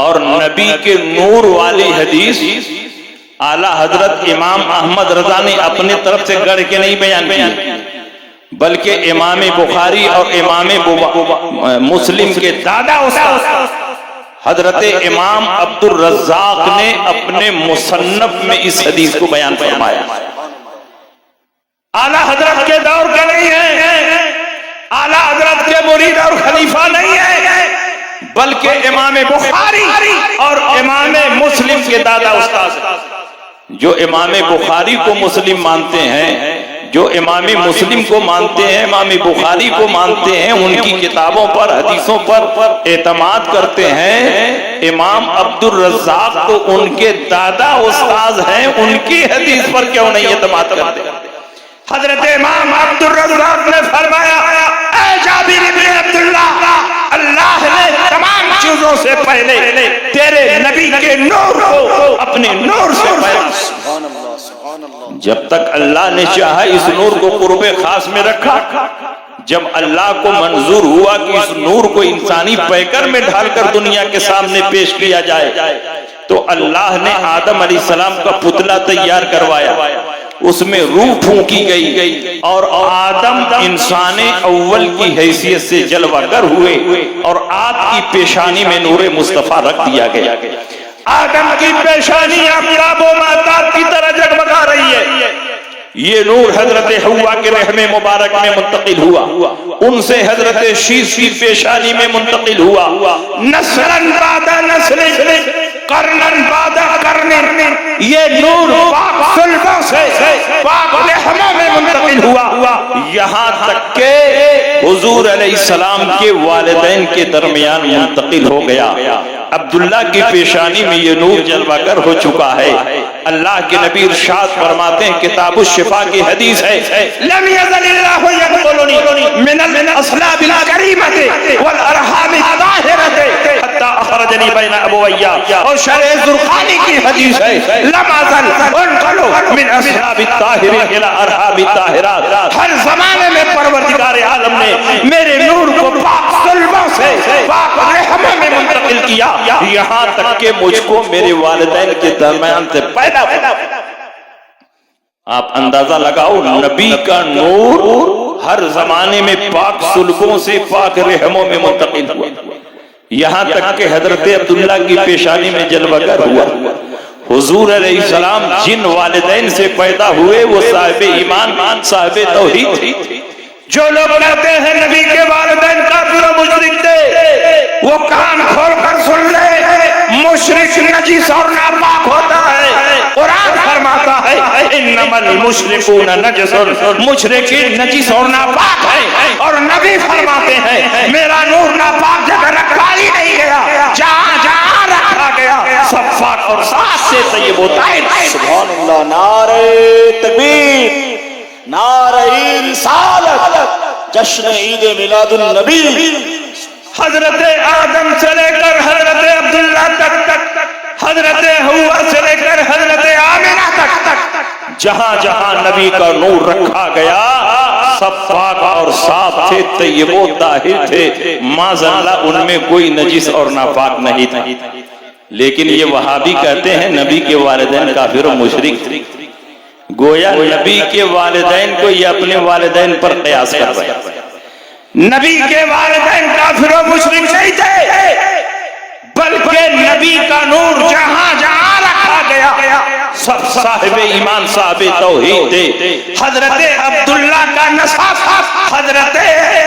اور نبی کے نور والی حدیث اعلیٰ حضرت امام احمد رضا نے اپنے طرف سے گڑھ کے نہیں بیان کی، بلکہ امام بخاری اور امام مسلم کے دادا استاد حضرت امام عبد الرزاق نے اپنے مصنف میں اس حدیث کو بیان فرمایا۔ اعلیٰ حضرت کے دور کے نہیں ہے، اعلیٰ حضرت کے مرید اور خلیفہ نہیں ہے، بلکہ امام بخاری اور امام مسلم کے دادا استاد۔ جو امام بخاری کو مسلم مانتے ہیں، جو امام مسلم کو مانتے ہیں، امام بخاری کو مانتے ہیں، ان کی کتابوں پر حدیثوں پر اعتماد کرتے ہیں، امام عبد الرزاق تو ان کے دادا استاد ہیں، ان کی حدیث پر کیوں نہیں اعتماد کرتے؟ حضرت امام عبد الرزاق نے فرمایا، اے جابر بن عبداللہ، اللہ نے تمام چیزوں سے پہلے تیرے نبی کے نور کو اپنے نور سے پہلے، جب تک اللہ نے چاہا اس نور کو قرب خاص میں رکھا، جب اللہ کو منظور ہوا کہ اس نور کو انسانی پیکر میں ڈھال کر دنیا کے سامنے پیش کیا جائے، تو اللہ نے آدم علیہ السلام کا پتلا تیار کروایا، اس میں روح پھونکی گئی اور آدم انسان اول کی حیثیت سے جلوہ گر ہوئے اور آپ کی پیشانی میں نور مصطفیٰ رکھ دیا گیا۔ آدم کی پیشانی آفتاب و مہتاب کی طرح جگمگا رہی ہے، یہ نور حضرت حوا کے رحم مبارک میں منتقل ہوا، ان سے حضرت شیش کی پیشانی میں منتقل ہوا، نسلاً بعد نسل، قرناً بعد قرن، یہ نور پاک صلبوں سے پاک رحموں میں منتقل ہوا، یہاں تک کہ حضور علیہ السلام کے والدین کے درمیان منتقل ہو گیا۔ عبداللہ کی پیشانی میں یہ نور جلوہ گر ہو چکا ہے۔ اللہ کے نبی ارشاد فرماتے ہیں، کتاب الشفا کی حدیث ہے، لم یزل اللہ یقبلنی من الاصلاب الکریمۃ والارحام الطاہرۃ حتی اخرجنی بین ابویہ، اور شرح زرقانی کی حدیث ہے، لم ازل انقلو من اصلاب الطاہرین الی ارحام الطاہرات، ہر زمانے میں پروردگار عالم نے میرے نور کو پاک صلبوں سے پاک رحموں میں منتقل کیا، یہاں تک کہ مجھ کو میرے والدین کے درمیان سے پیدا ہوا۔ آپ اندازہ لگاؤ، نبی کا نور ہر زمانے میں پاک صلبوں سے پاک رحموں میں منتقل ہوا، یہاں تک کہ حضرت عبداللہ کی پیشانی میں جلوہ گر ہوا۔ حضور علیہ السلام جن والدین سے پیدا ہوئے وہ صاحب ایمان، صاحب توحید تھی۔ جو لوگ کہتے ہیں نبی کے والدین کافر و مشرک تھے، وہ کان کھول کر سن لے، مشرک نجس اور ناپاک ہوتا ہے۔ قرآن فرماتا ہے، انما المشرکون نجس، مشرکین نجس اور ناپاک ہیں، اور نبی فرماتے ہیں میرا نور ناپاک جگہ رکھا ہی نہیں گیا، جہاں جہاں رکھا گیا سب پاک اور صاف سے طیب ہوتا ہے۔ سبحان اللہ، نعرہ تکبیر، نعرہ رسالت، جشن عید میلاد النبی۔ حضرت آدم سے لے کر حضرت عبداللہ تک، حضرت حوا سے لے کر حضرت آمنہ تک، جہاں جہاں نبی کا نور رکھا گیا سب پاک اور صاف تھے، طیب و طاہر تھے، معاذاللہ ان میں کوئی نجس اور ناپاک نہیں تھا۔ لیکن یہ وہابی کہتے ہیں نبی کے والدین کافر و مشرک تھے، گویا نبی کے والدین کو یہ اپنے والدین پر قیاس کر رہے ہیں۔ نبی کے والدین کافر و مشرک نہیں تھے، بلکہ نبی کا نور جہاں جہاں رکھا گیا سب صاحب ایمان، صاحب توحید تھے۔ حضرت عبداللہ کا نسب حضرت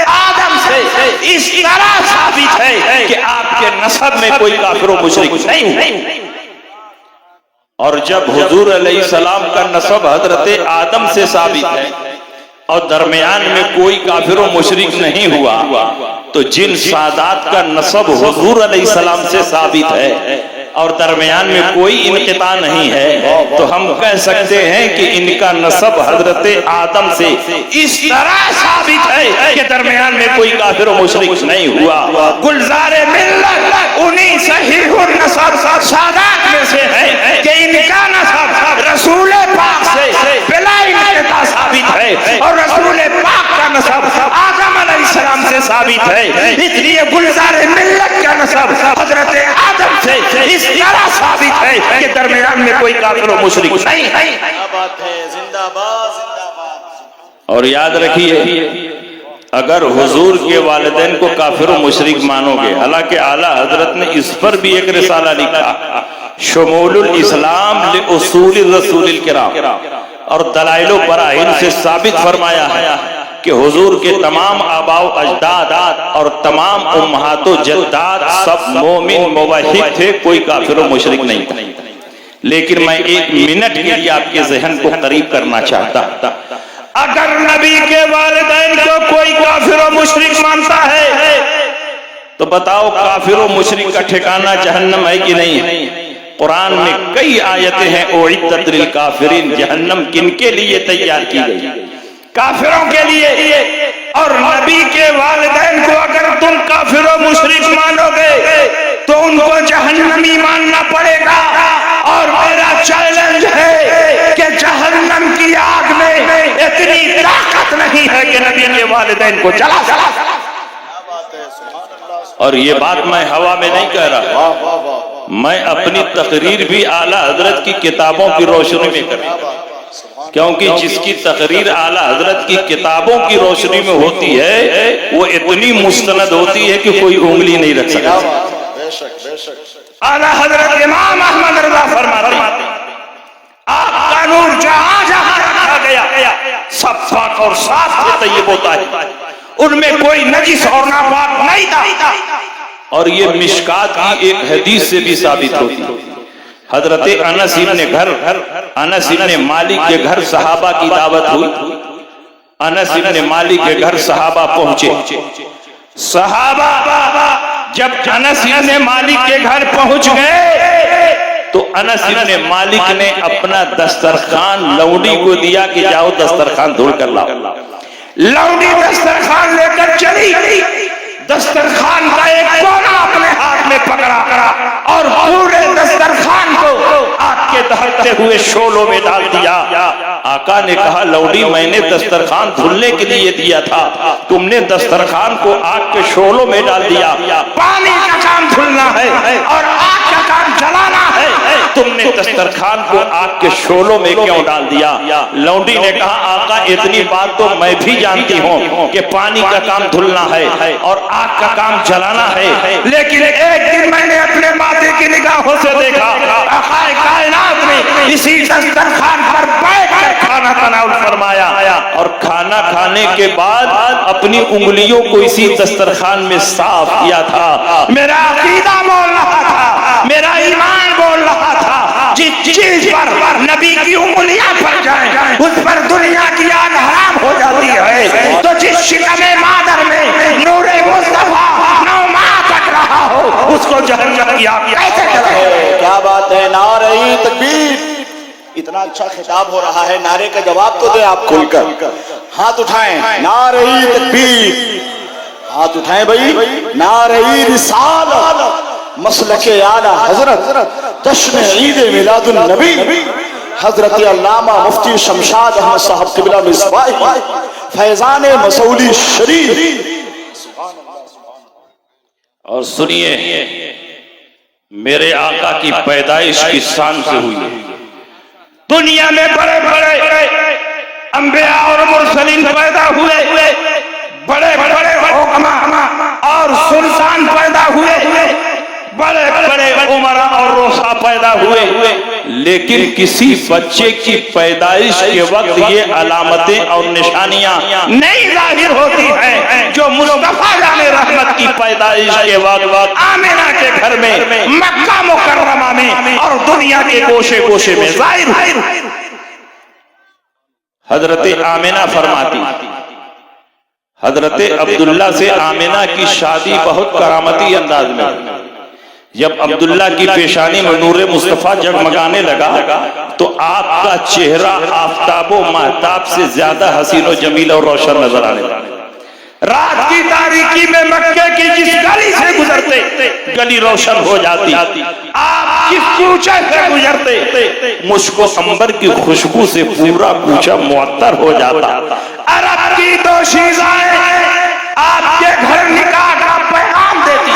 آدم سے اس طرح ثابت ہے کہ آپ کے نسب میں کوئی کافر و مشرک نہیں ہے۔ اور جب حضور علیہ السلام کا نسب حضرت آدم سے ثابت ہے اور درمیان میں کوئی کافر و مشرک نہیں ہوا، تو جن سادات کا نسب حضور علیہ السلام سے ثابت ہے اور درمیان میں کوئی انقطاع نہیں ہے، تو ہم کہہ سکتے ہیں کہ ان کا نسب حضرت آدم سے اس طرح ثابت ہے کہ درمیان میں کوئی کافر و مشرک نہیں ہوا۔ گلزار ملت انہی صحیح النسب سادات میں سے ہے کہ ان کا نسب رسول پاک سے بلا انقطاع ثابت ہے، اور رسول پاک کا نسب آدم علیہ السلام سے ثابت ہے۔ اس لیے گلزار ملت کا نسب حضرت آدم سے سے اس طرح ثابت ہے کہ درمیان میں کوئی کافر و مشرک نہیں ہے۔ کیا بات ہے، زندہ باد زندہ باد۔ اور یاد رکھیے اگر حضور کے والدین کو کافر و مشرک مانو گے، حالانکہ اعلیٰ حضرت نے اس پر بھی ایک رسالہ لکھا، شمول الاسلام لاصول الرسول الکرام، اور دلائل و براہین سے ثابت فرمایا ہے کہ حضور کے تمام آباء و اجداد اور تمام امہات و جداد سب مومن موحد تھے، کوئی کافر و مشرک نہیں تھا۔ لیکن میں ایک منٹ کے لیے آپ کے ذہن کو قریب کرنا چاہتا ہوں، اگر نبی کے والدین کو کوئی کافر و مشرک مانتا ہے تو بتاؤ کافر و مشرک کا ٹھکانہ جہنم ہے کہ نہیں ہے؟ قرآن میں کئی آیتیں ہیں، اعدت للکافرین، جہنم کن کے لیے تیار کی گئی؟ کافروں کے لیے۔ اور نبی کے والدین کو اگر تم کافر و مشرک مانو گے تو ان کو جہنمی ماننا پڑے گا۔ اور میرا چیلنج ہے کہ جہنم کی آگ میں اتنی طاقت نہیں ہے کہ نبی کے والدین کو جلا سکے۔ اور یہ بات میں ہوا میں نہیں کہہ رہا، میں اپنی تقریر بھی اعلیٰ حضرت کی کتابوں کی روشنی میں کر رہا ہوں، کیونکہ جس کی تقریر اعلیٰ حضرت کی کتابوں کی روشنی میں ہوتی ہے وہ اتنی مستند ہوتی ہے کہ کوئی انگلی نہیں رکھ سکتا۔ اعلیٰ حضرت امام احمد رضا فرماتے ہیں آپ کا نور جہاں جہاں رکھا گیا سب پاک اور صاف سے طیب ہوتا ہے، ان میں کوئی نجس اور ناپاک نہیں تھا۔ اور یہ مشکات کی ایک حدیث سے بھی ثابت ہوتی ہے۔ حضرت انس ابن مالک کے گھر صحابہ کی دعوت ہوئی، انس ابن مالک کے گھر صحابہ پہنچے، صحابہ جب انس ابن مالک کے گھر پہنچ گئے تو انس ابن مالک نے اپنا دسترخوان لونڈی کو دیا کہ جاؤ دسترخوان دھل کر لاؤ۔ لونڈی دسترخوان لے کر چلی، دسترخوان کا ایک کونا اپنے ہاتھ میں پکڑا اور پورے دسترخوان کو آگ کے دہکتے ہوئے شعلوں میں ڈال دیا۔ آقا نے کہا لونڈی میں نے دسترخوان دھلنے کے لیے دیا تھا، تم نے دسترخوان کو آگ کے شعلوں میں ڈال دیا۔ پانی کا کام دھلنا ہے اور آگ کا کام جلانا ہے، تم نے دسترخوان کو آگ کے شعلوں میں کیوں ڈال دیا؟ لونڈی نے کہا آقا اتنی بات تو میں بھی جانتی ہوں کہ پانی کا کام دھلنا ہے اور آگ کا کام جلانا ہے، لیکن ایک دن میں نے اپنے ماتے کی نگاہوں سے دیکھا آقا کائنات نے اسی دسترخوان پر بیٹھ کر کھانا تناول فرمایا اور کھانا کھانے کے بعد اپنی انگلیوں کو اسی دسترخوان میں صاف کیا تھا۔ میرا عقیدہ بول رہا تھا، میرا ایمان بول رہا تھا، جس چیز پر نبی کی انگلیاں پڑ جائیں اس پر دنیا کی آگ حرام ہو جاتی ہے، تو جس شکم مادر میں نور مصطفیٰ نو ماہ تک رہا ہو اس کو جہنم کی آگ کیسے جلائے؟ کیا بات ہے، نعرہ تکبیر۔ اتنا اچھا خطاب ہو رہا ہے، نعرے کا جواب تو دیں آپ کھل کر، ہاتھ اٹھائیں، نعرہ تکبیر، ہاتھ اٹھائیں بھائی، نعرہ رسالت، مسلک اعلیٰ حضرت، جشن عید میلاد النبی، حضرت علامہ مفتی شمشاد احمد صاحب قبلہ مصباحی، فیضان مسعودی شریف۔ اور سنیے میرے آقا کی پیدائش کس شان سے ہوئی ہے؟ دنیا میں بڑے بڑے انبیاء اور مرسلین پیدا ہوئے، بڑے بڑے حکما اور سلطان پیدا ہوئے، بڑے بڑے عمرا اور روسا پیدا ہوئے، لیکن کسی بچے کی پیدائش کے وقت یہ علامتیں اور نشانیاں نہیں ظاہر ہوتی ہیں جو مصطفیٰ جان رحمت کی پیدائش کے وقت آمنہ کے گھر میں، مکہ مکرمہ میں اور دنیا کے گوشے گوشے میں ظاہر ہوئی۔ حضرت آمنہ فرماتی، حضرت عبداللہ سے آمنہ کی شادی بہت کرامتی انداز میں ہوئی۔ جب عبداللہ کی پیشانی میں نور مصطفیٰ جگمگانے لگا تو آپ کا چہرہ آفتاب و مہتاب سے زیادہ حسین و جمیل اور روشن نظر آنے لگا۔ رات کی تاریکی میں مکے کی جس گلی سے گزرتے گلی روشن ہو جاتی، آپ جس کوچے سے گزرتے مشک و عنبر کی خوشبو سے پورا کوچہ معطر ہو جاتا۔ عرب کی دوشیزائیں آپ کے گھر نکاح کا پیغام دیتی،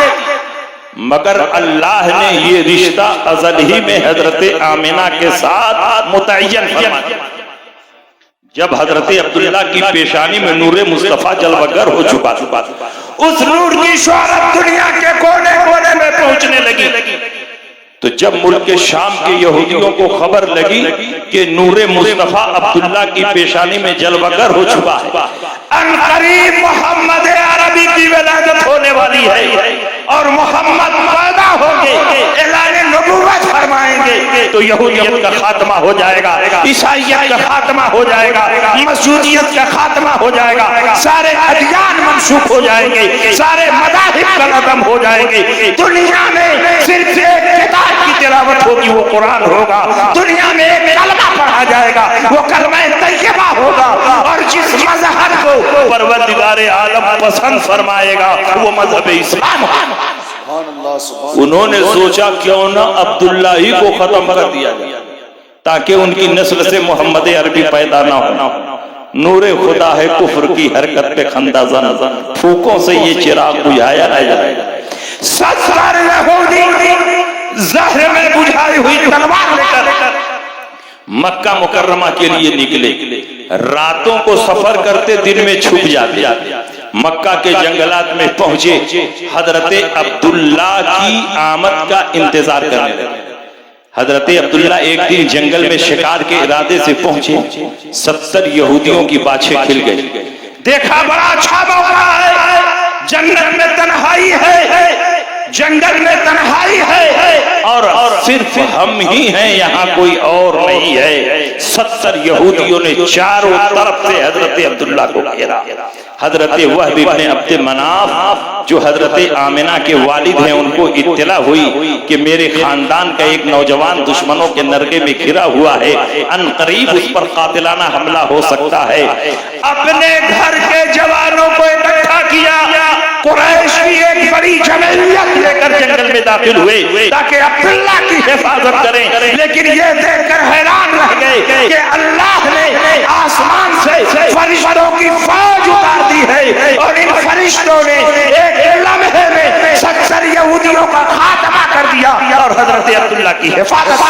مگر اللہ نے یہ رشتہ ازل ہی میں حضرت آمنہ کے ساتھ متعین فرما دیا۔ جب حضرت عبداللہ کی پیشانی میں نور مصطفیٰ جلوہ گر ہو چکا، اس نور کی شہرت دنیا کے کونے کونے میں پہنچنے لگی، تو جب ملک شام کے یہودیوں کو خبر لگی کہ نور مصطفیٰ عبداللہ کی پیشانی میں جلوہ گر ہو چکا ہے، ان قریب محمد عربی کی ولادت ہونے والی ہے اور محمد پیدا ہوں گے، اعلان نبوت فرمائیں گے، تو یہودیت کا خاتمہ ہو جائے گا، عیسائیت کا خاتمہ ہو جائے گا، مسیحیت کا خاتمہ ہو جائے گا، سارے ادیان منسوخ ہو جائیں گے، سارے مذاہب کا ختم ہو جائیں گے، دنیا میں صرف ایک کتاب کی تلاوت ہوگی، وہ قرآن ہوگا، دنیا میں ایک کلمہ پڑھا جائے گا، وہ کلمہ طیبہ ہوگا، اور جس مذہب کو پروردگار عالم پسند فرمائے گا وہ مذہب اسلام ہوگا۔ انہوں نے سوچا کیوں نہ عبداللہ ہی کو ختم کر دیا جائے تاکہ ان کی نسل سے محمد عربی پیدا نہ ہو۔ نور خدا ہے کفر کی حرکت پہ خندہ زن، پھوکوں سے یہ چراغ بجھایا نہ جائے۔ 70 یہودی زہر میں بجھائی ہوئی تلوار لے کر مکہ مکرمہ کے لیے نکلے، راتوں کو سفر کرتے، دن میں چھپ جاتے، مکہ کے جنگلات میں پہنچے، حضرت عبداللہ کی آمد کا انتظار کرنے لگے۔ حضرت عبداللہ ایک دن جنگل میں شکار کے ارادے سے پہنچے، 70 یہودیوں کی باچھیں کھل گئی، دیکھا بڑا اچھا موقع ہے، جنگل میں تنہائی ہے، جنگل میں تنہائی ہے اور صرف ہم ہی ہیں، یہاں کوئی اور نہیں ہے۔ 70 یہودیوں نے چاروں طرف سے حضرت عبداللہ کو گھیرا۔ حضرت وہب بن عبد مناف جو حضرت آمنہ کے والد ہیں، ان کو اطلاع ہوئی کہ میرے خاندان کا ایک نوجوان دشمنوں کے نرغے میں گھرا ہوا ہے، ان قریب اس پر قاتلانہ حملہ ہو سکتا ہے۔ اپنے گھر کے جوانوں کو اکٹھا کیا، قریش کی ایک بڑی جمعیت لے کر جنگل میں داخل ہوئے تاکہ عبداللہ کی حفاظت کریں، لیکن یہ دیکھ کر حیران رہ گئے کہ اللہ نے آسمان سے فرشتوں کی فوج اتار دی ہے اور ان فرشتوں نے ایک لمحے میں 70 یہودیوں کا خاتمہ کر دیا اور حضرت عبداللہ کی حفاظت۔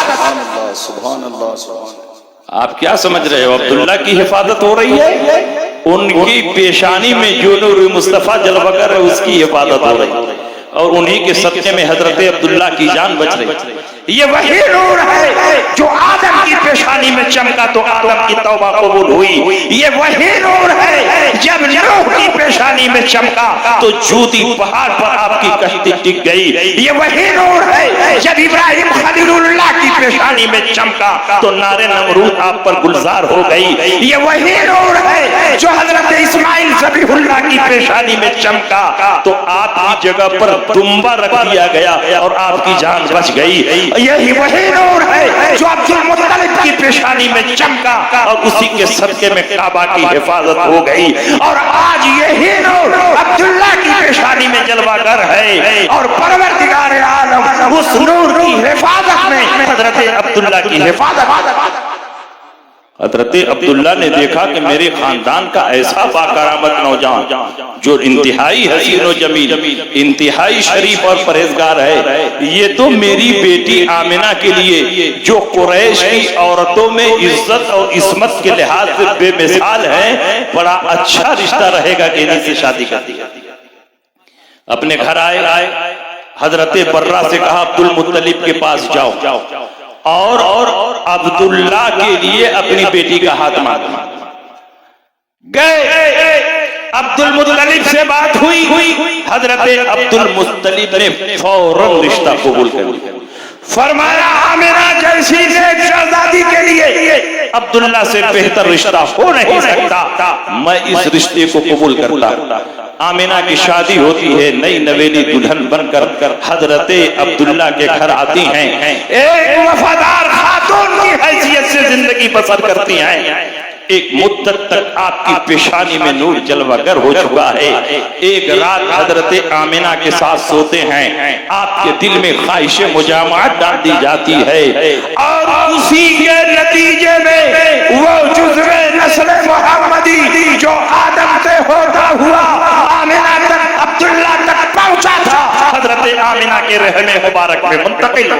سبحان اللہ، سبحان اللہ۔ آپ کیا سمجھ رہے ہو؟ عبداللہ کی حفاظت ہو رہی ہے، ان کی پیشانی میں جو نور مصطفیٰ جلوہ گر ہے اس کی حفاظت ہو رہی ہے، اور انہی کے صدقے میں حضرت عبداللہ کی جان بچ رہی۔ یہ وہی نور ہے جو آدم کی پیشانی میں چمکا تو آدم کی توبہ قبول ہوئی، یہ وہی نور ہے جب نوح کی پیشانی میں چمکا تو جودی پہاڑ پر آپ کی کشتی ٹک گئی، یہ وہی نور ہے جب ابراہیم خلیل اللہ کی پیشانی میں چمکا تو نار نمرود آپ پر گلزار ہو گئی، یہ وہی نور ہے جو حضرت اسماعیل ذبیح اللہ کی پیشانی میں چمکا تو آپ کی جگہ پر دمبا رکھ دیا گیا اور آپ کی جان بچ گئی، یہی وہی نور ہے جو عبد المطلب کی پیشانی میں چمکا اور اسی کے صدقے میں کعبہ کی حفاظت ہو گئی، اور آج یہی نور عبداللہ کی پیشانی میں جلوہ گر ہے اور پروردگار عالم اس نور کی حفاظت میں حضرت عبداللہ کی حفاظت۔ حضرت عبداللہ نے دیکھا کہ میرے خاندان کا ایسا باکرامت نوجوان جو انتہائی حسین و جمیل، انتہائی شریف اور پرہیزگار ہے، یہ تو میری بیٹی آمنہ کے لیے جو قریش کی عورتوں میں عزت اور عصمت کے لحاظ سے بے مثال ہے، بڑا اچھا رشتہ رہے گا کہ انہیں سے شادی کر دی۔ اپنے گھر آئے، حضرت برہ سے کہا عبد المطلب کے پاس جاؤ اور عبداللہ کے لیے اپنی بیٹی کا ہاتھ مانگا۔ گئے، عبد المطلب سے بات ہوئی، حضرت عبد المطلب نے فوراً رشتہ قبول کر لیا، فرمایا آمنہ جیسی نیک شہزادی کے لیے عبداللہ سے بہتر رشتہ ہو نہیں سکتا، میں اس رشتے کو قبول کرتا۔ آمنہ کی شادی ہوتی ہے، نئی نویلی دلہن بن کر حضرت عبداللہ کے گھر آتی ہیں، ایک وفادار خاتون کی حیثیت سے زندگی بسر کرتی ہیں۔ ایک مدت تک آپ کی پیشانی میں نور جلوہ گر ہو چکا ہے۔ ایک رات حضرت آمنہ کے ساتھ سوتے ہیں، آپ کے دل میں خواہش مجامعت ڈال دی جاتی ہے، اور اسی کے نتیجے میں وہ جزو نسل محمدی جو آدم سے ہوتا ہوا آمنہ تک، عبداللہ تک پہنچ پہنچا تھا حضرت آمنہ کے رحم مبارک میں منتقل.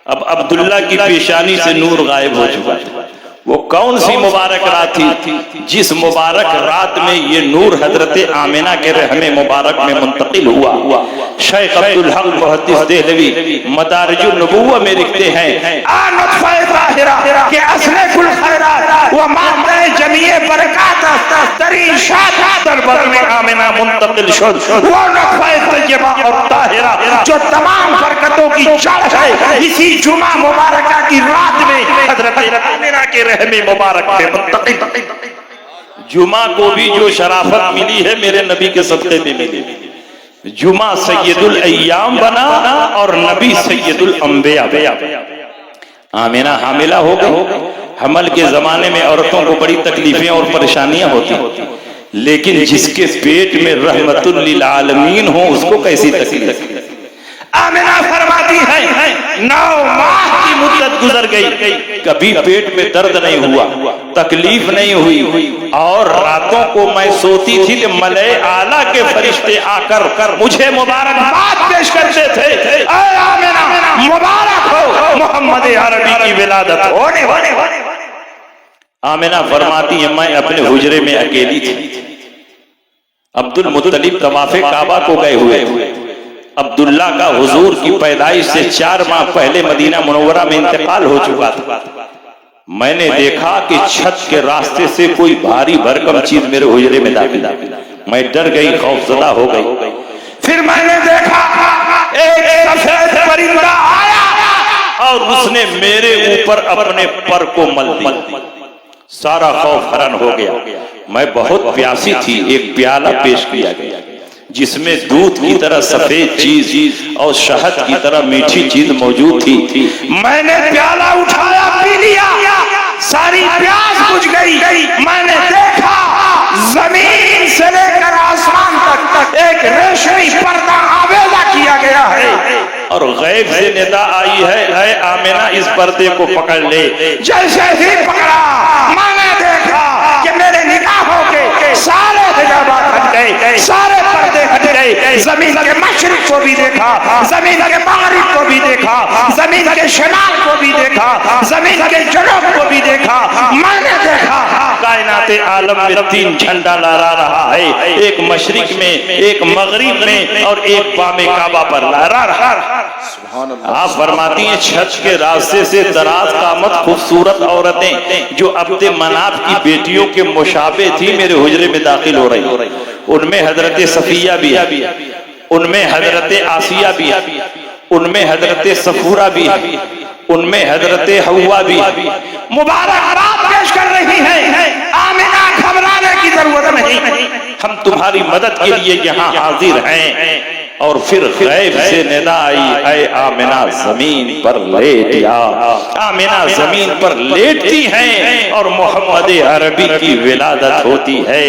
اب عبداللہ کی پیشانی سے نور غائب ہو چکا تھا. وہ کون سی مبارک رات تھی جس مبارک رات میں یہ نور حضرت آمنہ کے رحم مبارک میں منتقل ہوا؟ شیخ عبدالحق محدث دہلوی مدارج النبوہ میں لکھتے ہیں نطفہ طاہرہ کہ اصل کل خیرات و مادہ جمیع برکات ترین شاد در بدن آمنہ منتقل شد. وہ نطفہ طیبہ اور طاہرہ جو تمام برکتوں کی جڑ ہے اسی جمعہ مبارکہ کی رات میں حضرت آمنہ کے رحم مبارک میں منتقل. جمعہ کو بھی جو شرافت ملی ہے میرے نبی کے صدقے میں ملی. جمعہ سید الایام بنا اور نبی سید الانبیاء. آمنہ حاملہ ہو گئی. حمل کے زمانے میں عورتوں کو بڑی تکلیفیں اور پریشانیاں ہوتی ہیں، لیکن جس کے پیٹ میں رحمت للعالمین ہو اس کو کیسی تکلیف؟ آمنہ فرماتی ہے 9 ماہ کی مدت گزر گئی، کبھی پیٹ میں درد نہیں ہوا، تکلیف نہیں ہوئی، اور راتوں کو میں سوتی تھی کہ ملائے اعلیٰ کے فرشتے آ کر مجھے مبارکباد پیش کرتے تھے. اے آمنہ مبارک ہو، محمد عربی کی ولادت ہونے والی. آمنہ فرماتی ہے میں اپنے حجرے میں اکیلی تھی. عبد المطلب طواف کعبہ کو گئے ہوئے. عبداللہ کا حضور کی پیدائش سے 4 ماہ پہلے مدینہ منورہ میں انتقال ہو چکا تھا. میں نے دیکھا کہ چھت کے راستے سے کوئی بھاری بھرکم چیز میرے حجرے میں داخل. میں ڈر گئی، خوف زدہ ہو گئی. پھر میں نے دیکھا ایک سفید پرندہ آیا اور اس نے میرے اوپر اپنے پر کو مل دیا. سارا خوف ہرن ہو گیا. میں بہت پیاسی تھی. ایک پیالہ پیش کیا گیا جس میں دودھ کی طرح سفید چیز اور شہد کی طرح میٹھی چیز موجود تھی. میں نے پیالہ اٹھایا، پی لیا، ساری پیاس بجھ گئی. میں نے دیکھا زمین سے لے کر آسمان تک ایک ریشمی پردہ آویزہ کیا گیا ہے اور غیب سے ندا آئی ہے اے آمنہ اس پردے کو پکڑ لے. جیسے ہی پکڑا میں نے دیکھا کہ میرے نگاہوں کے سارے حجابات ہٹ گئے، سارے پردے ہٹ گئے. زمین کے مشرق کو بھی دیکھا، زمین کے مغرب کو بھی دیکھا، زمین کے شمال کو بھی دیکھا، زمین کے جنوب کو بھی دیکھا. میں نے دیکھا کائنات عالم میں 3 جھنڈا لہرا رہا ہے، ایک مشرق میں، ایک مغرب میں اور ایک بام کعبہ پر لہرا رہا. آپ فرماتی ہیں چھت کے راستے سے دراز قامت خوبصورت عورتیں جو عبد مناف کی بیٹیوں کے مشابہ تھی میرے حجرے میں داخل ہو رہی. ان میں حضرت صفیہ بھی ہے، ان میں حضرت آسیہ بھی ہے، ان میں حضرت صفورہ بھی ہے، ان میں حضرت حوا بھی. مبارکباد پیش کر رہی ہیں. آمنہ گھبرانے کی ضرورت نہیں، ہم تمہاری مدد کے لیے یہاں حاضر ہیں. اور پھر غیب سے ندا آئی اے آمنہ زمین پر لیٹ جا. آمنہ زمین پر لیٹتی ہیں اور محمد عربی کی ولادت ہوتی ہے.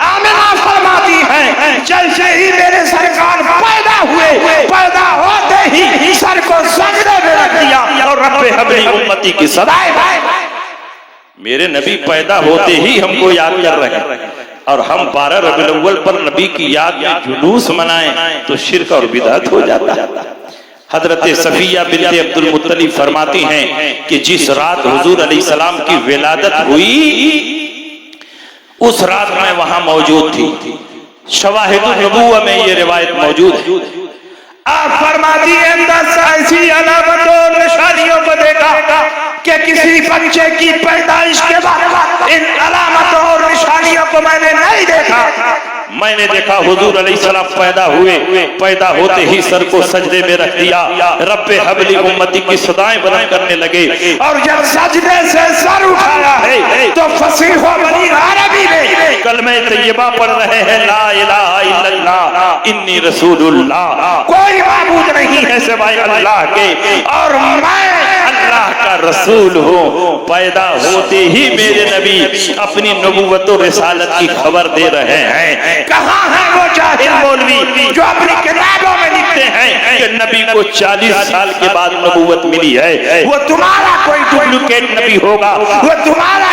آمنہ فرماتی ہیں جیسے ہی میرے سرکار پیدا ہوئے، پیدا ہوتے ہی سر کو سجدے میں رکھ دیا اور رب حبلی امتی کی صدائے. میرے نبی پیدا ہوتے ہی ہم کو یاد کر رہے ہیں اور ہم 12 ربیع الاول پر نبی کی یاد میں جلوس منائیں تو شرک اور بدعت ہو جاتا ہے. حضرت صفیہ بنت عبد المطلب فرماتی ہیں کہ جس رات حضور علیہ السلام کی ولادت ہوئی اس رات میں وہاں موجود تھی. شواہد النبوہ میں یہ روایت موجود ہے. آپ فرماتی ہیں اندر ایسی علامتوں اور نشانیوں کو دیکھا کہ کسی بچے کی پیدائش کے بعد ان علامتوں اور نشانیوں کو میں نے نہیں دیکھا. میں نے دیکھا حضور علیہ السلام پیدا ہوئے، پیدا ہوتے ہی سر کو سجدے میں رکھ دیا، رب حبلی امتی کی صدائیں بلند کرنے لگے. اور جب سجدے سے سر اٹھایا ہے تو فصیح و بلیغ عربی میں کلمہ طیبہ پڑھ رہے ہیں لا الہ الا اللہ انی رسول اللہ. کوئی معبود نہیں ہے سوائے اللہ کے اور میں اللہ کا رسول ہوں. پیدا ہوتے ہی میرے نبی اپنی نبوت و رسالت کی خبر دے رہے ہیں. کہاں ہے وہ جاہل مولوی جو اپنی کتابوں میں لکھتے ہیں کہ نبی کو 40 سال کے بعد نبوت ملی ہے؟ وہ تمہارا کوئی ڈپلیکیٹ نبی ہوگا، وہ تمہارا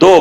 2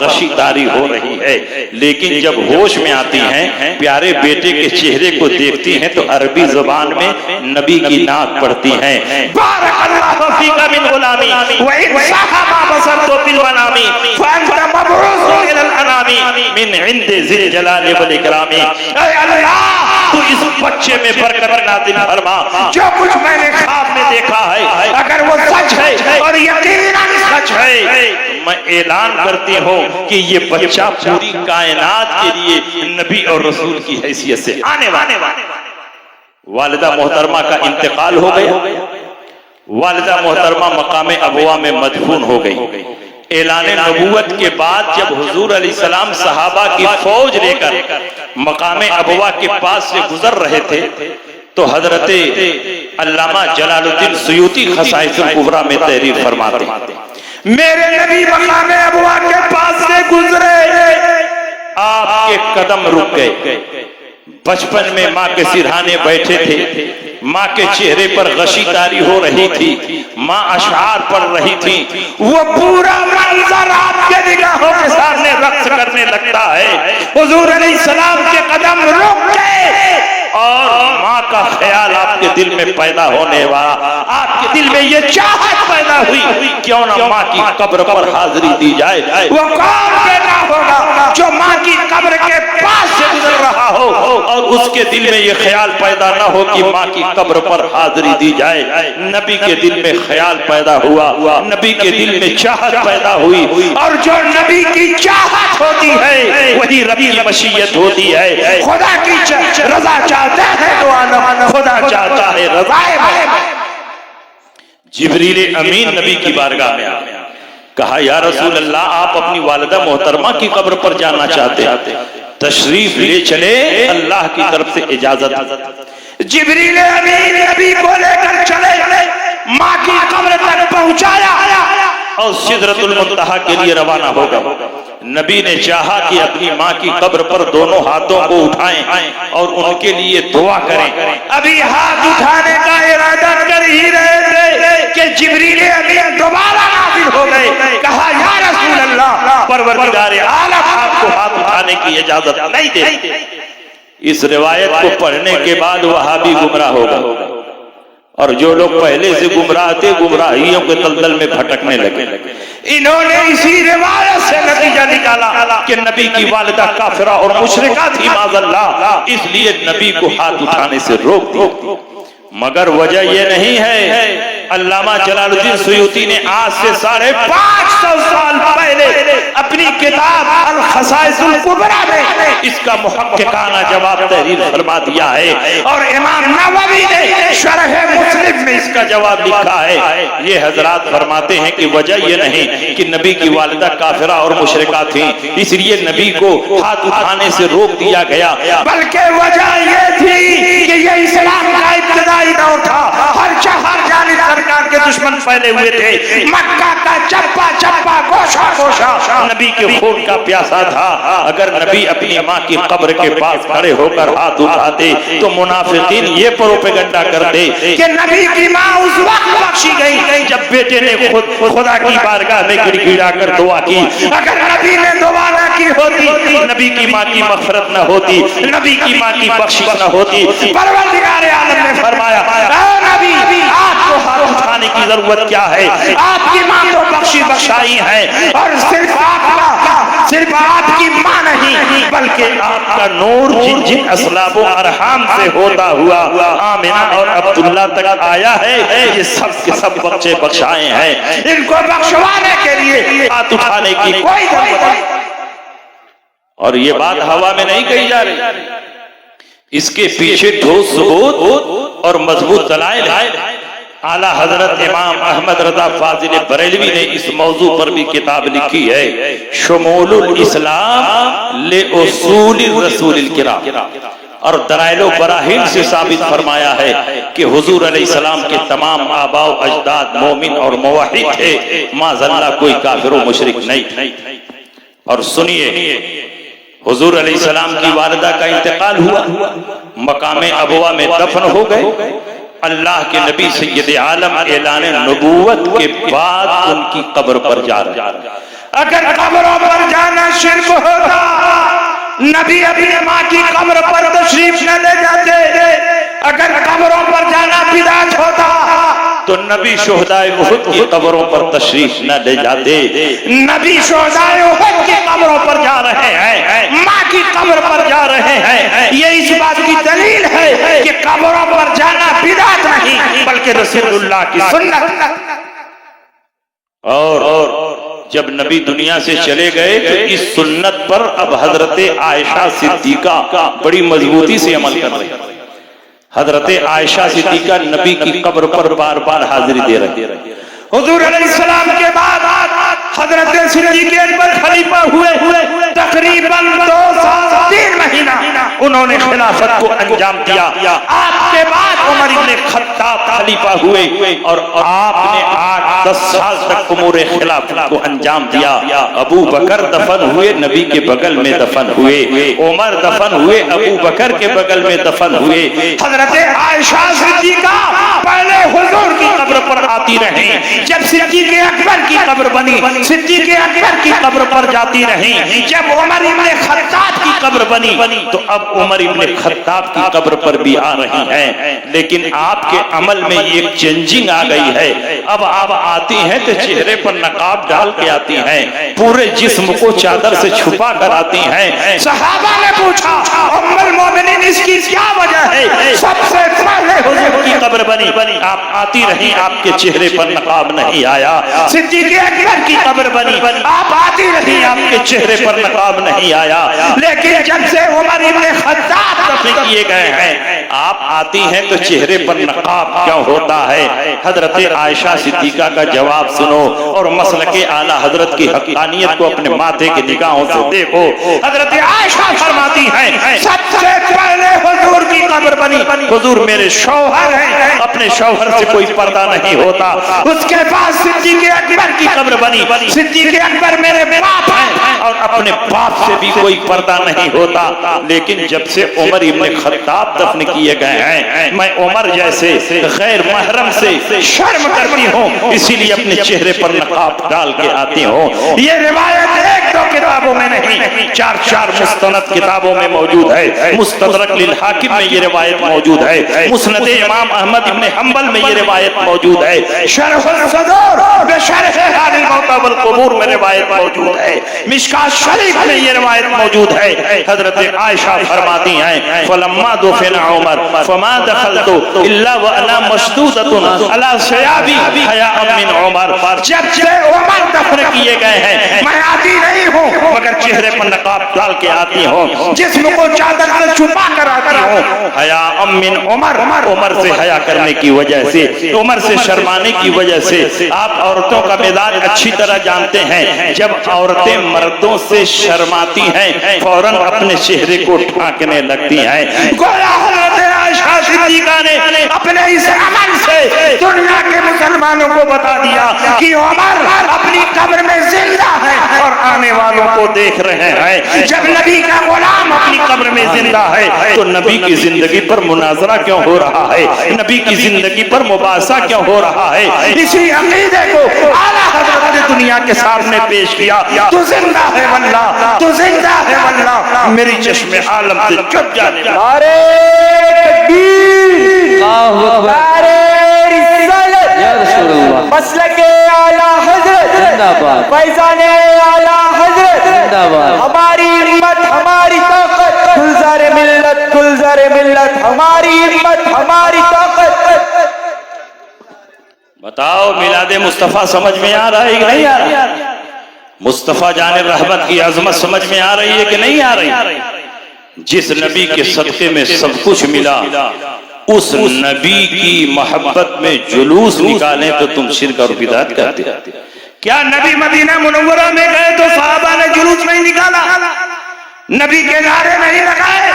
غشی تاری ہو رہی ہے، لیکن جب ہوش میں آتی ہیں پیارے بیٹے کے چہرے کو دیکھتی ہیں تو عربی زبان میں نبی کی نعت پڑھتی ہیں، بارک اللہ فیک من غلامی وَإِنْ صَحَبَ بَصَرْتُ بِالْمَنَامِ فَأَنْتَ مَبْعُوثٌ إِلَى الْأَنَامِ مِنْ عِنْدِ ذِي الْجَلَالِ وَالْإِكْرَامِ۔ اے اللہ تو اس بچے میں برکت نازل فرما، جو کچھ میں نے خواب میں دیکھا ہے اگر وہ سچ ہے اور یقیناً سچ ہے تو میں اعلان کرتی ہوں کہ یہ بچہ پوری کائنات کے لیے نبی اور رسول کی حیثیت سے آنے والا۔ والدہ محترمہ کا انتقال ہو گیا، والدہ محترمہ مقام ابوا میں مدفون ہو گئی۔ اعلان نبوت کے بعد جب حضور علیہ السلام صحابہ کی فوج لے کر مقام ابوا کے پاس سے گزر رہے تھے تو حضرت علامہ جلال الدین سیوطی خصائص الکبریٰ میں تحریر فرماتے ہیں، میرے نبی مقام ابوا کے پاس سے گزرے، آپ کے قدم رک گئے۔ بچپن میں ماں کے سرہانے بیٹھے تھے، ماں کے چہرے پر غشی تاری ہو رہی تھی، ماں اشعار پڑھ رہی تھی، وہ پورا منظر آپ کے نگاہوں کے سامنے رقص کرنے لگتا ہے۔ حضور علیہ السلام کے قدم رک گئے اور ماں کا خیال آپ کے دل میں پیدا ہونے والا، آپ کے دل میں یہ چاہت پیدا ہوئی کیوں نہ ماں کی قبر پر حاضری دی جائے۔ وہ کون بیٹا ہوگا جو ماں کی قبر کے پاس سے گزر رہا ہو اور اس کے دل میں یہ خیال پیدا نہ ہو کہ ماں کی قبر پر حاضری دی جائے۔ نبی کے دل میں خیال پیدا ہوا، نبی کے دل میں چاہت پیدا ہوئی، اور جو نبی کی چاہت ہوتی ہے وہی رب کی مشیت ہوتی ہے۔ خدا کی رضا چاہتا ہے تو عالم، خدا چاہتا ہے رضا ہے۔ جبریل امین نبی کی بارگاہ میں آیا، کہا یا رسول اللہ آپ اپنی والدہ محترمہ کی قبر پر جانا چاہتے ہیں، تشریف لے چلے، اللہ کی طرف سے اجازت۔ جبریل امین نبی کو لے کر چلے، ماں کی قبر تک پہنچایا اور سدرۃ المنتہا کے لیے روانہ ہو گئے۔ نبی نے چاہا کہ اپنی ماں کی قبر پر دونوں ہاتھوں کو اٹھائیں اور ان کے لیے دعا کریں۔ ابھی ہاتھ اٹھانے کا ارادہ کر ہی رہے تھے کہ جبریل امین دوبارہ نازل ہو گئے، کہا یا رسول اللہ پروردگار عالم آپ کو ہاتھ اٹھانے کی اجازت نہیں دے۔ اس روایت کو پڑھنے کے بعد وہابی گمراہ ہوگا، اور جو لوگ پہلے سے گمراہ تھے گمراہیوں کے دلدل میں بھٹکنے لگے۔ انہوں نے اسی روایت سے نتیجہ نکالا کہ نبی کی والدہ کافرہ اور مشرکہ تھی معاذ اللہ، اس لیے نبی کو ہاتھ اٹھانے سے روک دیا۔ مگر وجہ یہ نہیں ہے، علامہ جلال الدین سیوطی نے آج سے 550 سال پہلے اپنی کتاب الخصائص الکبریٰ میں اس کا محققانہ جواب تحریر فرما دیا ہے، اور امام نووی نے شرح مسلم میں اس کا جواب لکھا ہے۔ یہ حضرات فرماتے ہیں کہ وجہ یہ نہیں کہ نبی کی والدہ کافرہ اور مشرکہ تھیں اس لیے نبی کو ہاتھ اٹھانے سے روک دیا گیا، بلکہ وجہ یہ تھی کہ یہ اسلام کا ابتدائی دور تھا، ہر جانب سرکار کے دشمن پھیلے ہوئے تھے، مکہ کا چپا چپا گوشہ گوشہ نبی کے خون کا پیاسا تھا۔ اگر نبی اپنی ماں کی قبر کے پاس کھڑے ہو کر ہاتھ اٹھاتے تو منافقین یہ پروپیگنڈا کرتے کہ نبی کی ماں اس وقت بخشی گئی جب بیٹے نے خدا کی بارگاہ میں گڑ گڑا کر دعا کی۔ اگر نبی نے دعا نہ کی ہوتی نبی کی ماں کی مغفرت نہ ہوتی، نبی کی ماں کی بخشش نہ ہوتی۔ پروردگار عالم نے فرمایا اے نبی آپ کو ہاتھ اٹھانے کی ضرورت کیا ہے، آپ کی ماں تو بخشی بخشائی ہے، اور صرف آپ کی ماں نہیں بلکہ آپ کا نور جن اسلاب و ارحام سے ہوتا ہوا آمنہ اور عبداللہ تک آیا ہے، یہ سب کے سب بچے بخشائے ہیں، ان کو بخشوانے کے لیے ہاتھ اٹھانے کی کوئی ضرورت نہیں۔ اور یہ بات ہوا میں نہیں کہی جا رہی، اس کے پیچھے ٹھوس ثبوت اور مضبوط دلائل ہے۔ اعلیٰ حضرت امام احمد رضا فاضل بریلوی نے اس موضوع پر بھی کتاب لکھی ہے، شمول الاسلام لأصول الرسول الکرام، اور دلائل و براہین سے ثابت فرمایا ہے کہ حضور علیہ السلام کے تمام آباء و اجداد مومن اور موحد تھے، معاذ اللہ کوئی کافر و مشرک نہیں۔ اور سنیے، حضور علیہ السلام کی والدہ کا انتقال ہوا، مقام ابوا میں دفن ہو گئے، اللہ کے نبی سید عالم اعلان نبوت کے بعد ان کی قبر پر جا رہے۔ اگر قبروں پر شرک ہوتا نبی اپنی ماں کی قبر پر تشریف نہ لے جاتے، اگر قبروں پر جانا بدعت ہوتا تو نبی شہدائے احد کی قبروں پر تشریف نہ لے جاتے۔ نبی شہدائے احد کی قبروں پر جا رہے ہیں، ماں کی قبر پر جا رہے ہیں، یہ اس بات کی دلیل ہے کہ قبروں پر جانا بدعت نہیں بلکہ رسول اللہ کی سنت۔ اور جب نبی دنیا سے چلے گئے تو اس سنت پر اب حضرت عائشہ صدیقہ بڑی مضبوطی سے عمل کر رہی۔ حضرت عائشہ صدیقہ نبی کی قبر پر بار بار حاضری دے رہی۔ حضور علیہ السلام کے بعد حضرت صدیق اکبر خلیفہ ہوئے، تقریباً 2 سال 3 مہینہ انہوں نے خلافت کو انجام دیا۔ آپ کے بعد عمر ابن خطاب خلیفہ ہوئے اور آپ نے 8-10 سال تک امور خلافت کو انجام دیا۔ ابو بکر دفن ہوئے، نبی کے بغل میں دفن ہوئے، عمر دفن ہوئے، ابو بکر کے بغل میں دفن ہوئے۔ حضرت عائشہ صدیقہ پہلے حضور کی قبر پر آتی رہی، جب صدیق اکبر کی قبر بنی صدیق اکبر کی قبر پر جاتی رہی، جب عمر ابن خطاب کی قبر بنی تو اب عمر ابن خطاب کی قبر پر بھی آ رہی ہیں۔ لیکن آپ کے عمل میں ایک چینجنگ آ گئی ہے، اب آپ آتی ہیں تو چہرے پر نقاب ڈال کے آتی ہیں، پورے جسم کو چادر سے چھپا کر آتی ہیں۔ صحابہ نے پوچھا ام المومنین اس کی کیا وجہ ہے؟ سب سے پہلے حضور کی قبر بنی، آپ آتی رہی، آپ کے چہرے پر نقاب نہیں آیا۔ صدیق اکبر کی قبر بنی، آپ آتی رہی، آپ کے چہرے پر نقاب نہیں آیا۔ لیکن جب سے عمر ابن خطاب دفن کیے گئے ہیں، آپ آتی ہیں تو چہرے پر نقاب کیوں ہوتا ہے؟ حضرت عائشہ صدیقہ کا جواب سنو اور مسلک اعلی حضرت کی حقانیت کو اپنے ماتھے کی نگاہوں سے دیکھو۔ حضرت عائشہ فرماتی ہیں سب سے پہلے حضور کی قبر بنی، حضور میرے شوہر ہیں، اپنے شوہر سے کوئی پردہ نہیں ہوتا۔ اس کے بعد صدیق اکبر کی قبر بنی، صدیق اکبر میرے باپ ہیں اور اپنے باپ سے بھی کوئی پردہ نہیں ہوتا۔ لیکن جب سے عمر ابن خطاب دفن کیے گئے ہیں، میں عمر جیسے غیر محرم سے شرم کرتی ہوں، اسی لیے اپنے چہرے پر نقاب ڈال کے آتی ہوں۔ یہ روایت 1-2 کتابوں میں نہیں، 4 مستند کتابوں میں موجود ہے۔ مستدرک للحاکم میں یہ روایت موجود ہے، مسند امام احمد ابن حنبل میں یہ روایت موجود ہے، شرح الصدور بشرح حال الموتى والقبور میں روایت موجود ہے، مشکاۃ شریف میں یہ روایت موجود ہے۔ حضرت عائشہ فرماتی ہیں فلما دفن عمر فما دخلت الا وانا مشدودۃ علی ثيابي حیاء من عمر، جب سے عمر دفن کیے گئے ہیں میں آتی نہیں ہوں مگر چہرے پر نقاب ڈال کے آتی ہوں، جسم کو چادر سے چھپا کر آتی ہوں، حیاء من عمر، عمر سے حیا کرنے کی وجہ سے، عمر سے شرمانے کی وجہ سے۔ آپ عورتوں کا مزاج اچھی طرح جانتے ہیں، جب عورتیں مردوں سے شرماتی ہیں فوراً اپنے چہرے کو ڈھانکنے لگتی ہیں۔ گویا حضرت عائشہ صدیقہ نے اپنے اس عمل سے دنیا کے مسلمانوں کو بتا دیا کہ عمر اپنی قبر میں زندہ ہے اور آنے والوں کو دیکھ رہے ہیں۔ جب نبی کا غلام اپنی قبر میں زندہ ہے تو نبی کی زندگی پر مناظرہ کیوں ہو رہا ہے؟ نبی کی زندگی پر مباحثہ کیوں ہو رہا ہے؟ اسی عقیدے کو اعلیٰ حضرت نے دنیا کے سامنے پیش کیا۔ تو زندہ ہے واللہ، تو زندہ ہے واللہ، میری چشم عالم سے چھپ جانے لگا۔ نعرے تکبیر، نعرے رسالت، یا رسول اللہ، مسلک اعلیٰ حضرت، زندہ باد، فیضان اعلیٰ حضرت، زندہ باد، ہماری ہمت ہماری طاقت، گلزار ملت گلزار ملت، ہماری ہمت ہماری طاقت۔ بتاؤ میلاد مصطفیٰ سمجھ میں آ رہا ہے کہ نہیں آ رہا؟ مصطفیٰ جان رحمت کی عظمت سمجھ میں آ رہی ہے کہ نہیں آ رہی؟ جس نبی کے صدقے میں سب کچھ ملا، اس نبی کی محبت میں جلوس نکالیں تو تم شرک اور بدعت کرتے۔ کیا نبی مدینہ منورہ میں گئے تو صحابہ نے جلوس نہیں نکالا؟ نبی کے نعرے نہیں لگائے؟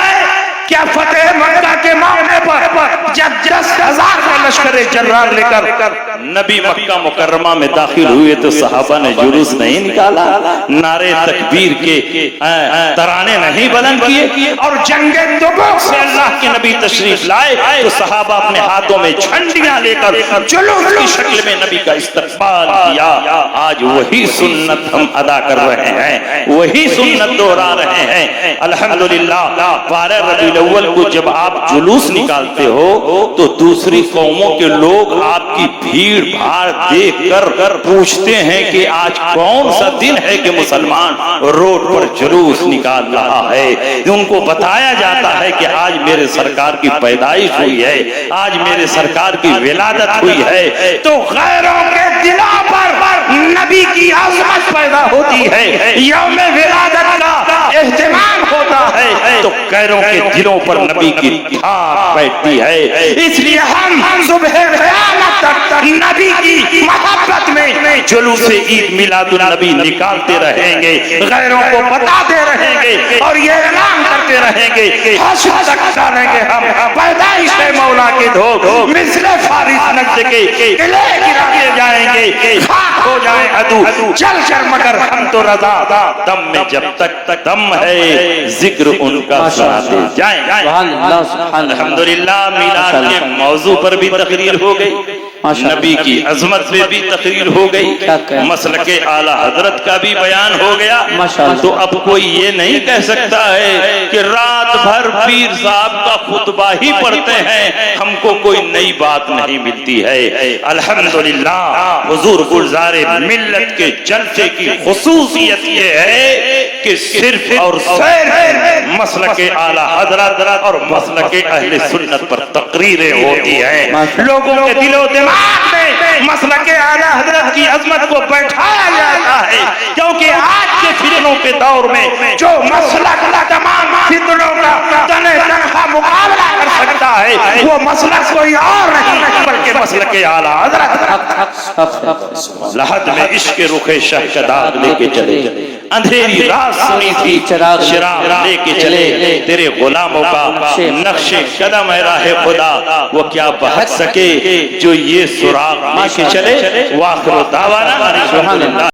کیا فتح مکہ کے موقع پر جب 10,000 کا لشکر جرار لے کر نبی مکہ مکرمہ میں داخل ہوئے تو صحابہ نے جلوس نہیں نکالا، نعرے تکبیر کے ترانے نہیں بلند کیے، اور جنگ تبوک سے اللہ کے نبی تشریف لائے تو صحابہ اپنے ہاتھوں میں جھنڈیاں لے کر جلوس کی شکل میں نبی کا استقبال کیا۔ آج وہی سنت ہم ادا کر رہے ہیں، وہی سنت دہرا رہے ہیں۔ الحمدللہ 12 ربیع الاول کو جب آپ جلوس نکالتے ہو تو دوسری قوموں کے لوگ آپ کی بھیڑ بھاڑ دیکھ کر پوچھتے ہیں کہ آج کون سا دن ہے کہ مسلمان روڈ پر جلوس نکال رہا ہے۔ ان کو بتایا جاتا ہے کہ آج میرے سرکار کی پیدائش ہوئی ہے، آج میرے سرکار کی ولادت ہوئی ہے، تو غیروں کے دلوں پر نبی کی عظمت پیدا ہوتی ہے، یوم ولادت کا اہتمام ہوتا ہے تو غیروں کے دلوں پر نبی کی دھاک بیٹھتی ہے۔ اس لیے ہم صبح قیامت تک نبی کی محبت میں جلوس عید میلاد النبی نکالتے رہیں گے، غیروں کو بتاتے رہیں گے اور یہ اعلان کرتے رہیں گے، حشر تک ڈالیں گے ہم پیدائش مولا کے دھوک مثل فارس نجد کے قلعے گراتے جائیں گے، خاک ہو جائیں عدو چل کر مگر ہم تو رضا، دم میں جب تک دم ہے ذکر ان کا سناتے جائیں۔ الحمدللہ میلاد کے موضوع پر بھی تقریر ہو گئی، نبی کی عظمت پہ بھی تقریر ہو گئی، مسلک اعلی حضرت کا بھی بیان ہو گیا۔ تو اب کوئی یہ نہیں کہہ سکتا ہے کہ رات بھر پیر صاحب کا خطبہ ہی پڑھتے ہیں، ہم کو کوئی نئی بات نہیں ملتی ہے۔ الحمدللہ حضور گلزار ملت کے جلسے کی خصوصیت یہ ہے کہ صرف اور صرف مسلک اعلی حضرت اور مسلک اہل سنت پر تقریریں ہوتی ہیں، لوگوں کے دل و دماغ میں مسلک اعلی حضرت کی عظمت کو بیٹھایا جاتا ہے، کیونکہ آج کے فتنوں کے دور میں جو مسلک تمام فتنوں کا تنہا مقابلہ کر سکتا ہے وہ مسلک کوئی اور نہیں بلکہ مسلک اعلی حضرت۔ لحد میں عشق رخ شہ کا داغ لے کے چلے، اندھیری رات سنی تھی چراغ لے کے چلے، تیرے غلاموں کا نقش قدم ہے راہ خدا، وہ کیا بہت سکے جو یہ سراغ لے کے چلے۔ وآخر دعوانا الحمدللہ۔